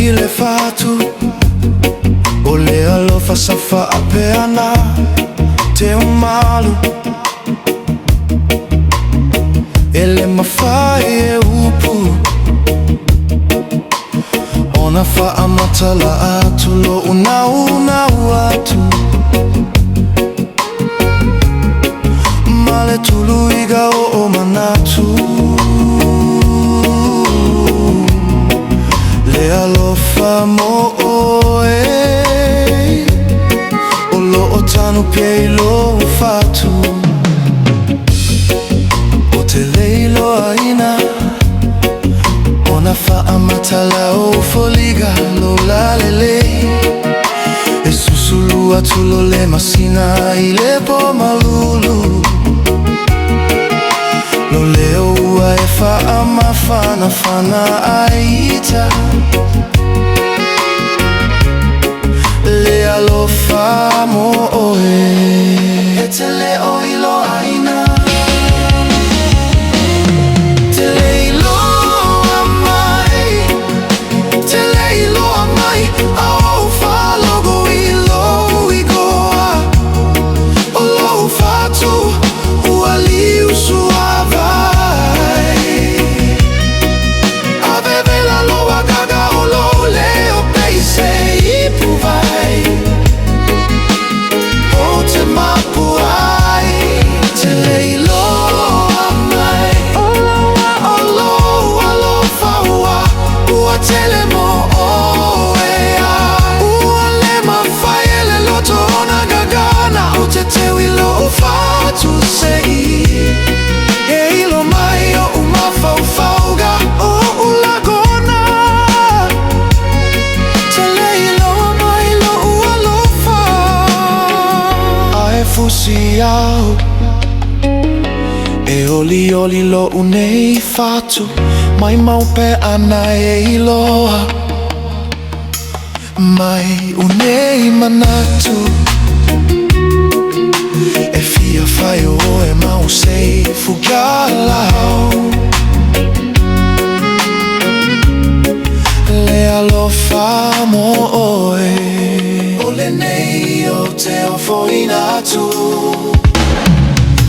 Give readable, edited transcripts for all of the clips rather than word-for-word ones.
kamaiki le fatu o le alofa safa ape ana te umalu ele mawhai e upu ona whaamatala atu lo unau atu male tulu iga o manatu le alofa mo oe o lo o tanu pie lo fatu o te leilo ina ona whaamatala o foliga lo lalele e susulu atu lo le masina i le po malulu lo leo ua e whaamawhanawhana aita le alofa mo oe e te leo iloa ina te leiloa mai te leiloa mai au whalogo ilo igoa o lo fatu ua liu suavai ave vela loa gaga o lo leo peise ipu vai o te mapu ai te leiloa mai olo alofa ua tele mo oea ua le mawhai ele loto ona gagana o te tewi lo fatu sei e ilo mai o umawhauwhauga o ulagona te leiloa mai lo alofa ae fusi au e oli lo unei fatu mai maupe ana e iloa mai unei manatu e fia fai o e mau sei fugalau le alofa mo oe o le nei o te ofoina tu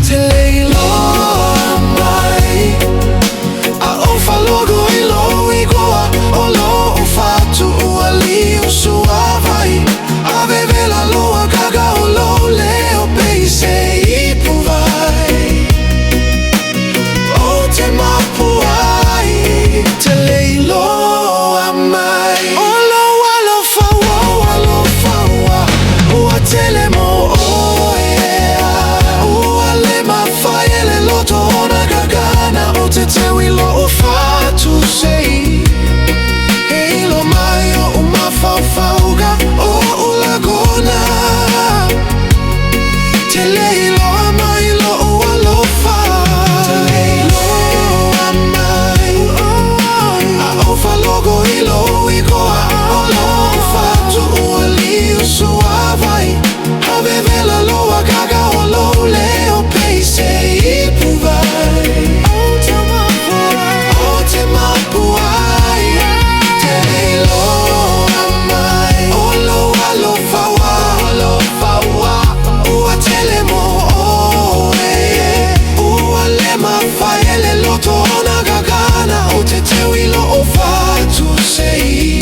te leiloa mai a o whalogo i lo igoa o lo o fatu ua liu suavai ave vela loa gaga o lo leo peise ipu vai o te mapu ai te leiloa mai o lo alofa ua tele mo oea ua le mawhai ele loto ona gagana o te tewi lo o fatu sei e ilo mai o umawhauwhauga o ulagona te leiloa mai lo alofa te leiloa mai a o whalogo i lo igoa o lo fatu ua liu suavai ave vela loa gaga o lo leo peise ipu vai o te mapu ai te leiloa mai o lo alofa ua tele mo oe ua le mawhai ele loto ona gagana o te tewi lo o fatu sei